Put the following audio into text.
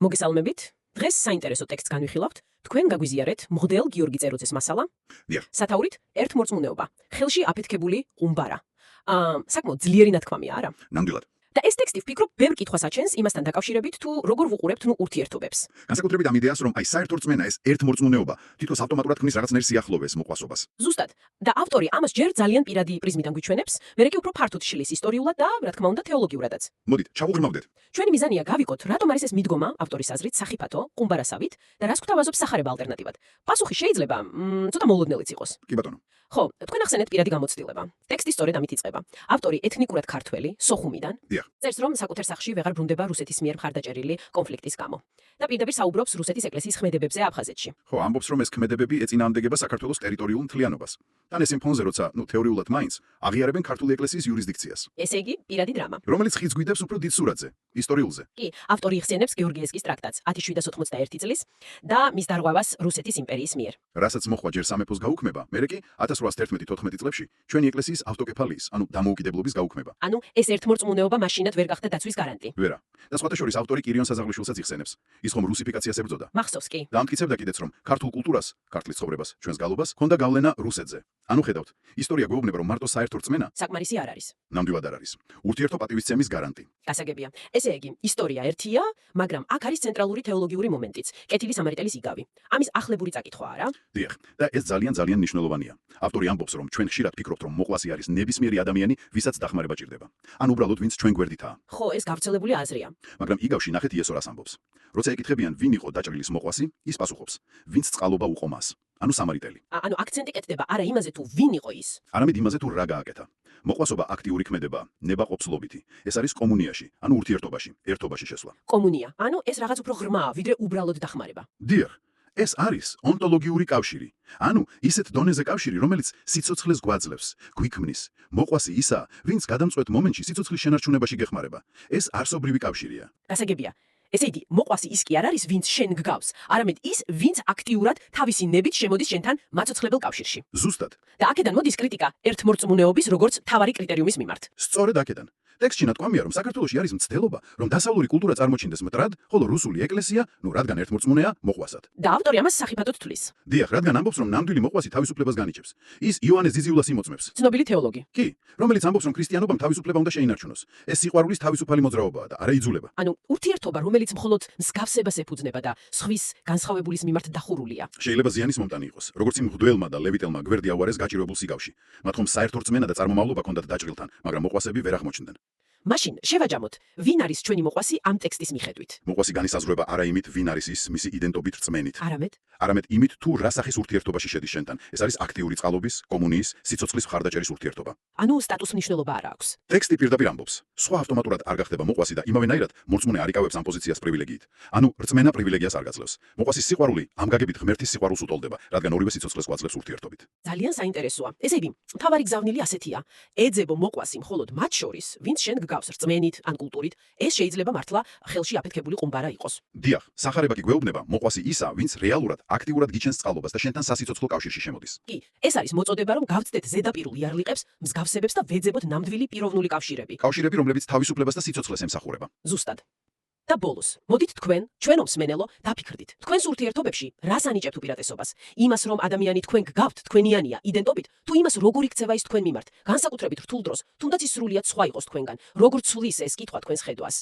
მოგესალმებით. დღეს საინტერესო ტექსტს განვიხილავთ. თქვენ გაგვიზიარეთ მღვდელ გიორგი წერუძეს მასალა. დიახ. სათაურით ერთმორწმუნეობა. ხელში აფეთქებული ყუმბარა. საკმაოდ ძლიერი ნათქვამია, არა? ნამდვილად. და ეს ტექსტი ვფიქრობ, ბევრ კითხვას აჩენს იმასთან დაკავშირებით, თუ როგორ ვუყურებთ ურთიერთობებს. განსაკუთრებით ამ იდეას, რომ საერთო რწმენა ეს ერთმორწმუნეობა თითქოს ავტომატურად ქმნის რაღაცნაირ სიახლოვეს მოყვასობას. ზუსტად. და ავტორი ამას ჯერ ძალიან პირადი პრიზმიდან გვიჩვენებს, მერე კი უფრო ფართოდ შლის ისტორიულად და, რა თქმა უნდა, თეოლოგიურადაც. მოდით, ჩავუღრმავდეთ. ჩვენი მიზანია გავიგოთ, რატომ არის ეს მიდგომა ავტორის აზრით სახიფათო, ყუმბარასავით და რას გვთავაზობს სახარება ალტერნატივად. პასუხი შეიძლება ცოტა მოულოდნელიც იყოს. კი ბატონო. ხო, თქვენ ახსენეთ პირადი გამოცდილება. ტექსტი სწორედ ამით იწყება. ავტორი ეთნიკურად ქართველი, სოხუმიდან. დიახ. წერს, რომ საკუთარ სახლში ვეღარ ბრუნდება რუსეთის მიერ მხარდაჭერილი კონფლიქტის გამო. და პირდაპირ საუბრობს რუსეთის ეკლესიის ქმედებებზე აფხაზეთში. ხო, ამბობს, რომ ეს ქმედებები ეწინააღმდეგება საქართველოს ტერიტორიულ მთლიანობას. თან ეს იმ ფონზე, როცა, თეორიულად მაინც აღიარებენ ქართული ეკლესიის იურისდიქციას. ესე იგი, პირადი დრამა. რომელიც ხიდს გვიდებს უფრო დიდ სურათზე, ისტორიულზე. კი, ავტორი იხსენებს გეორგიევსკის ტრაქტატს 1791 წლის და მის დარღვევას რუსეთის იმპერიის მიერ. რასაც მოხდა ჯერ სამეფოს გაუქმება, მერე კი 1811-14 წლებში ჩვენი ეკლესიის ავტოკეფალიის, ანუ დამოუკიდებლობის გაუქმება. ანუ ეს ერთმორწმუნეობა მაშინად ვერ გახდა დაცვის გარანტი. ვერა. და სხვათა შორის ავტორი კირიონ საზაღლიშვილსაც იხსენებს. ის ხომ რუსიფიკაციას ებრძოდა. მახსოვს კი. და ამტკიცებდა კიდეც, რომ ქართულ კულტურას, ქართლის ცხოვრებას, ჩვენს გალობას ჰქონდა გავლენა რუსეთზე. ანუ ხედავთ, ისტორია გვეუბნება, რომ მარტო საერთო რწმენა საკმარისი არ არის. ნამდვილად არ არის. ურთიერთო პატივისცემის გარანტი. გასაგებია. ესე იგი, ისტორია ერთია, მაგრამ აქ არის ცენტრალური თეოლოგიური მომენტიც, კეთილი სამარიტელის იგავი. ამის ახლებური წაკითხვაა რა. დიახ, და ეს ძალიან მნიშვნელოვანია. ავტორი ამბობს, რომ ჩვენ ხშირად ფიქრობთ, რომ მოყვასი არის ნებისმიერი ადამიანი, ვისაც დახმარება ჭირდება. ან უბრალოდ ვინც ჩვენ გვერდითაა. ხო, ეს გავრცელებული აზრია. მაგრამ იგავში ნახეთ იესო რას ამბობს. როცა ეკითხებიან, ვინ იყო დაჭრილის მოყვასი, ის პასუხობს, ვინც წყალობა უყო მას. ანუ სამარიტელი. ანუ აქცენტი კეთდება არა იმაზე, თუ ვინ იყო ის. არამედ იმაზე, თუ რა გააკეთა. მოყვასობა აქტიური ქმედებაა, ნებაყოფსლობითი. ეს არის კომუნიაში, ანუ ურთიერთობაში, ერთობაში შესვლა. კომუნია. ანუ ეს რაღაც უფრო ღრმაა, ვიდრე უბრალოდ დახმარება. დიახ, ეს არის ონტოლოგიური კავშირი. ანუ ისეთ დონეზე კავშირი, რომელიც სიცოცხლეს გვაძლევს, გვიქმნის. მოყვასი ისაა, ვინც გადამწყვეტ მომენტში სიცოცხლის შენარჩუნებაში გეხმარება. ეს არსობრივი კავშირია. გასაგებია. ესე იგი, მოყვასი ის კი არ არის, ვინც შენ გგავს, არამედ ის, ვინც აქტიურად თავისი ნებით შემოდის შენთან მაცოცხლებელ კავშირში. ზუსტად. და აქედან მოდის კრიტიკა ერთმორწმუნეობის როგორც თავარი კრიტერიუმის მიმართ. სწორედ აქედან. ტექსტში ნათქვამია, რომ საქართველოში არის მცდელობა, რომ დასავლური კულტურა წარმოჩინდეს მტრად, ხოლო რუსული ეკლესია, რადგან ერთმორწმუნეა, მოყვასად. და ავტორი ამას სახიფათოდ თვლის. დიახ, რადგან ამბობს, რომ ნამდვილი მოყვასი თავისუფლებას განიჭებს. ის იოანეს ძიძიულას იმოწმებს. ცნობილი თეოლოგი. კი, რომელიც ამბობს, რომ ქრისტიანობამ თავისუფლება უნდა შეინარჩუნოს. ეს სიყვარულის თავისუფალი მოძრაობაა და არა იძულება. ანუ ურთიერთობა, რომელიც მხოლოდ მსგავსებას ეფუძნება და სხვის განსხვავებულის მიმართ დახურულია. შეიძლება ზიანის მომტანი იყოს, როგორც იმ მღვდელმა და ლევიტელმა გვერდი აუარეს გაჭირვებულ სიგავში. მათ ხომ საერთო რწმენა და წარმომავლობა ჰქონდათ დაჭრილთან, მაგრამ მოყვასები ვერ აღმოჩნდნენ. მაშინ შევაჯამოთ, ვინ არის ჩვენი მოყვასი ამ ტექსტის მიხედვით. მოყვასი განისაზღვრება არა იმით, ვინ არის ის მისი იდენტობით რწმენით. არამედ იმით, თუ რა სახის ურთიერთობაში შედის შენთან. ეს არის აქტიური წყალობის, კომუნიის, სიცოცხლის მხარდაჭერის ურთიერთობა. ანუ სტატუს მნიშვნელობა არ აქვს. ტექსტი პირდაპირ ამბობს, სხვა ავტომატურად არ გახდება მოყვასი და იმავენაირად მორწმუნე არ იკავებს ამ პოზიციას პრივილეგიით. ანუ რწმენა პრივილეგიას არ გაძლევს. მოყვასის სიყვარული ამ გაგებით ღმერთის სიყვარულს უტოლდება, რადგან ორივე სიცოცხლეს გვაძლევს ურთიერთობით. ძალიან საინტერესოა. ესე იგი, მთავარი გზავნილი ასეთია. ეძებო მოყვასი მხოლოდ მათ შორის, ვინც შენ გგავს რწმენით ან კულტურით, ეს შეიძლება მართლა ხელში აფეთქებული ყუმბარა იყოს. დიახ, სახარება კი გვეუბნება, მოყვასი ისაა, ვინც რეალურად, აქტიურად გიჩენს წყალობას და შენთან სასიცოცხლო კავშირში შემოდის. კი, ეს არის მოწოდება, რომ გავწდეთ ზედაპირულ იარლიყებს, მსგავსებებს და ვეძებოთ ნამდვილი პიროვნული კავშირები. კავშირები, რომლებიც თავისუფლებას და სიცოცხლეს ემსახურება. ზუსტად. და ბოლოს, მოდით თქვენ, ჩვენო მსმენელო, დაფიქრდით. თქვენს ურთიერთობებში რას ანიჭებთ უპირატესობას? იმას, რომ ადამიანი თქვენ გგავთ, თქვენიანია, იდენტობით, თუ იმას, როგორ იქცევა ის თქვენ მიმართ, განსაკუთრებით რთულ დროს, თუნდაც ის სრულიად სხვა იყოს თქვენგან, როგორ ცვლის ეს კითხვა თქვენს ხედვას.